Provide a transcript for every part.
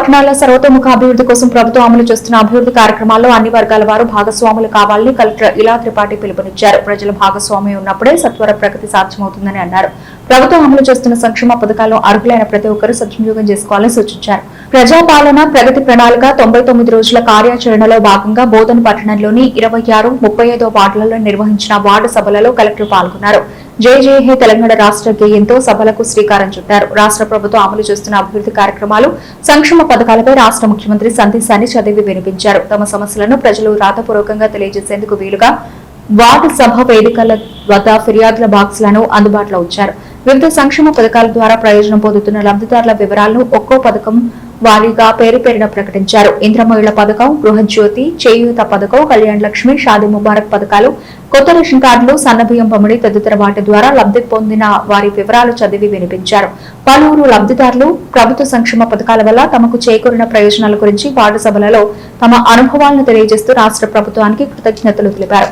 పట్టణాల్లో సర్వతోముఖ అభివృద్ధి కోసం ప్రభుత్వం అమలు చేస్తున్న అభివృద్ధి కార్యక్రమాల్లో అన్ని వర్గాల వారు భాగస్వాములు కావాలని కలెక్టర్ ఇలా త్రిపాఠి పిలుపునిచ్చారు. ప్రజల భాగస్వామ్యం ఉన్నప్పుడే సత్వర ప్రగతి సాధ్యమవుతుందని అన్నారు. ప్రభుత్వం అమలు చేస్తున్న సంక్షేమ పథకాలను అర్హులైన ప్రతి ఒక్కరూ సద్వినియోగం చేసుకోవాలని సూచించారు. ప్రజాపాలన ప్రగతి ప్రణాళిక 99 రోజుల కార్యాచరణలో భాగంగా బోధన్ పట్టణంలోని 26, 35 వార్డులలో నిర్వహించిన వార్డు సభలలో కలెక్టర్ పాల్గొన్నారు. జై జై హే తెలంగాణ రాష్ట్ర గేయంతో సభలకు శ్రీకారం చుట్టారు. రాష్ట్ర ప్రభుత్వం అమలు చేస్తున్న అభివృద్ధి కార్యక్రమాలు, సంక్షేమ పథకాలపై రాష్ట్ర ముఖ్యమంత్రి సందేశాన్ని చదివి వినిపించారు. తమ సమస్యలను ప్రజలు రాతపూర్వకంగా తెలియజేసేందుకు వీలుగా వార్డు సభ వేదికల వద్ద ఫిర్యాదుల బాక్సులను అందుబాటులో ఉంచారు. వివిధ సంక్షేమ పథకాల ద్వారా ప్రయోజనం పొందుతున్న లబ్ధిదారుల వివరాలను ఒక్కో పథకం వారీగా పేరు పేరున ప్రకటించారు. ఇంద్రమ్మ ఇళ్ల పథకం, గృహజ్యోతి, చేయూత పథకం, కళ్యాణ్ లక్ష్మి, షాదీ ముబారక్ పథకాలు, కొత్త రేషన్ కార్డులు, సన్నబియ్యం పంపిణీ తదితర వాటి ద్వారా లబ్ధి పొందిన వారి వివరాలు చదివి వినిపించారు. పలువురు లబ్ధిదారులు ప్రభుత్వ సంక్షేమ పథకాల వల్ల తమకు చేకూరిన ప్రయోజనాల గురించి వార్డు సభలలో తమ అనుభవాలను తెలియజేస్తూ రాష్ట్ర ప్రభుత్వానికి కృతజ్ఞతలు తెలిపారు.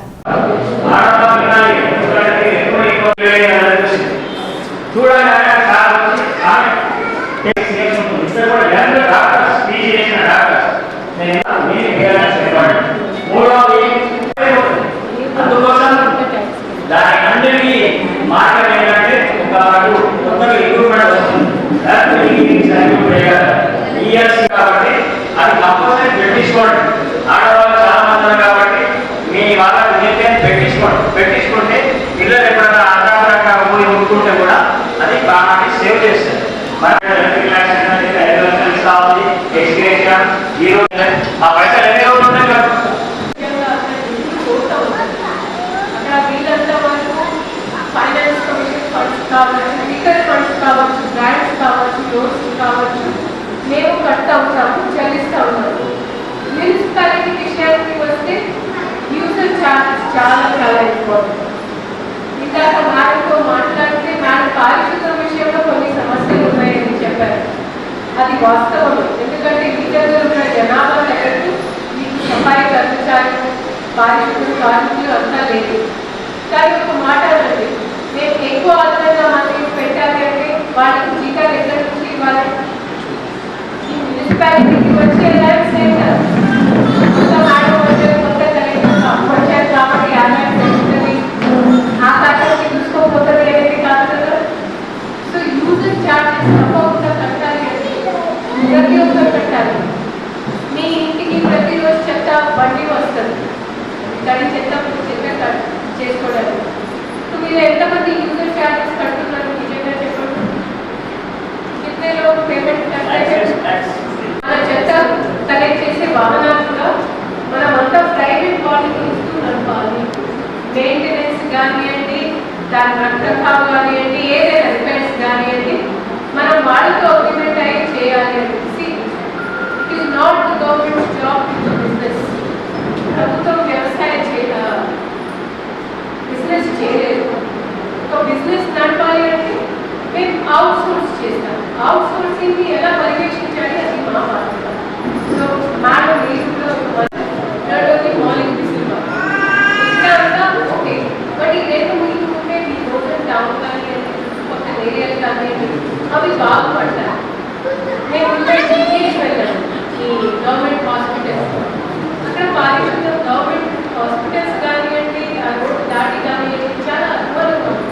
పెట్టించుకుంటే పిల్లలు ఎప్పుడైనా అర్థాపరంగా పోయి ఉంటుంటే కూడా అది ప్రాణాన్ని సేవ్ చేస్తుంది. ఆ పైసలు ఎన్ని రోజులు ఉన్నాయి కదా మేము కడతా ఉంటాము, చెల్లిస్తూ ఉన్నాము. మున్సిపాలిటీ విషయానికి వస్తే యూజర్ ఛార్జెస్ చాలా ఇంపార్టెంట్. ఇందాక మేడంతో మాట్లాడితే మేడం పారిశుద్ధ్య విషయంలో కొన్ని సమస్యలు ఉన్నాయని చెప్పారు. అది వాస్తవం. ఎందుకంటే మీ దగ్గర ఉన్న జనాభా తగ్గట్టు మీకు సఫాయి కర్మచారులు, పారిశుద్ధ్య కార్మికులు అంతా లేదు. కానీ ఒక మాట అనండి, మేము ఎక్కువ అదనంగా మందిని పెట్టాలి అంటే వాళ్ళకి జీతాలు ఎక్కడి నుంచి ఇవ్వాలి? ఈ మున్సిపాలిటీకి వచ్చే ల్యాండ్స్ ఏం కదా, కొత్త మేడం వచ్చేది, కొత్త కలెక్టర్ వచ్చారు కాబట్టి ఆ ల్యాండ్స్ వస్తుంది. ఆ ఖాతాకి చూసుకోకపోతే ఏదైతే కాదు కదా. సో యూజర్ ఛార్జెస్ తప్పకుండా కట్టాలి అంటే ప్రతి ఒక్కరు కట్టాలి. మీ ఇంటికి ప్రతిరోజు చెత్త బండి వస్తుంది, కానీ చెత్త చేసుకోవడానికి. సో మీరు ఎంతమంది యూజర్ ఛార్జెస్ కడుతున్నారు నిజంగా చెప్పండి. కిందలో పేమెంట్ మన చెత్త కలెక్ట్ చేసే వాహనాలు కూడా మనం అంతా ప్రైవేట్ వాళ్ళకి ఇస్తూ నడపాలి. మెయింటెనెన్స్ కానివ్వండి, దాని రక్తభావం కానివ్వండి, ఏదైనా రిపేర్స్ కానివ్వండి, మనం వాళ్ళతో అగ్రిమెంట్ అయ్యి చేయాలి అని. It is not the government job to business. ప్రభుత్వం బిజినెస్ చేయలేదు. ఒక బిజినెస్ నడపాలి అంటే మేము అవుట్ సోర్స్ చేస్తాం. అవుట్ సోర్సింగ్ ఎలా పర్యవేక్షించాలి అది మా బాధ్యత. సో మేడం రెండోది మార్నింగ్ విసిల్ ఇంకా అంతా ఓకే. బట్ ఈ రెండు మీకు ఉంటే మీ రోజు టౌన్ కానీ కొత్త ఏరియాలు కానీ అవి బాగుపడతాయి. మేము జీపీఎస్ వెళ్ళాము ఈ గవర్నమెంట్ హాస్పిటల్స్. అక్కడ పారిశుద్ధ్యం గవర్నమెంట్ హాస్పిటల్స్ కానివ్వండి, ఆ రోడ్డు దాటి కానివ్వండి చాలా అద్భుతంగా ఉంది.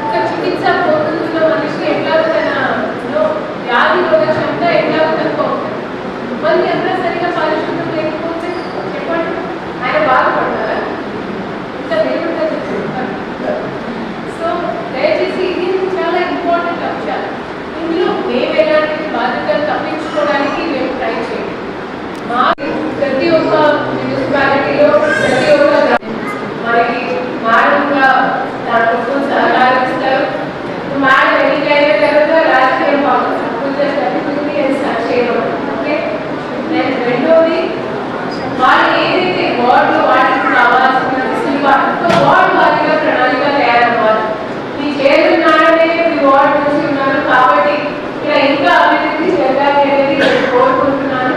ఒక చికిత్స పొందుతున్న మనిషి ఎట్లా తన వ్యాధి రోగ క్షమత ఎట్లా తక్కువ ఉంటుంది. మళ్ళీ ఎట్లా సరిగా పారిశుద్ధ్యం లేకపోతే చెప్పండి, ఆయన బాధపడతారా? ఇంత లేకుండా చెప్తారు. సో దయచేసి ఇది చాలా ఇంపార్టెంట్ అంశాలు. ఇందులో మేము ఎలాంటి బాధ్యతలు తప్పించుకోవడానికి మేము ట్రై చేయండి. మా ప్రతి ఒక్క మున్సిపాలిటీలో ప్రతి ఒక్క మనకి మేడంగా దానికోసం సహకారం ఇస్తారు. మేడం ఎన్నికైన తర్వాత రాజకీయం చేయడం. ఓకే, నేను రెండోది వాళ్ళు ఏదైతే వార్డులో వాటికి కావాల్సిన విసులుబాటుతో వార్డు వారిగా ప్రణాళిక తయారవ్వాలి. మీ చైర్మన్ మేడమే మీ వార్డు నుంచి ఉన్నారు కాబట్టి ఇక్కడ ఇంకా అభివృద్ధి జరగాలి అనేది నేను కోరుకుంటున్నాను.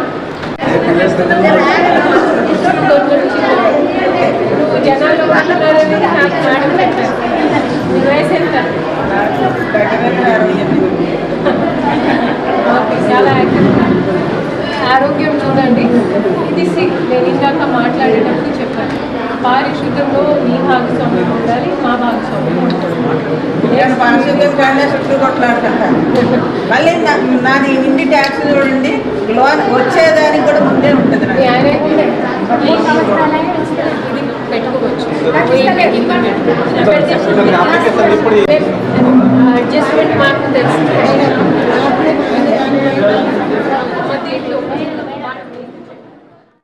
నువ్వు జనాల్లో మాట్లాడాలని నాకు మేడం పెట్టారు. నీ వయసు ఎంత? ఓకే, చాలా యాక్టివ్. ఆరోగ్యం చూడండి. ఇది నేను ఇందాక మాట్లాడేటప్పుడు చెప్పాను, పారిశుద్ధ్యంలో మీ భాగస్వామ్యం ఉండాలి, మా భాగస్వామ్యం ఉండాలి. నేను పారిశుద్ధ్యం కానీ చుట్టూ కొట్లాడుకుంటాను. మళ్ళీ నాది ఇంటి ట్యాక్స్ చూడండి, లోన్ వచ్చేదానికి కూడా ముందే ఉంటుంది నాకు. ఇది పెట్టుకోవచ్చు.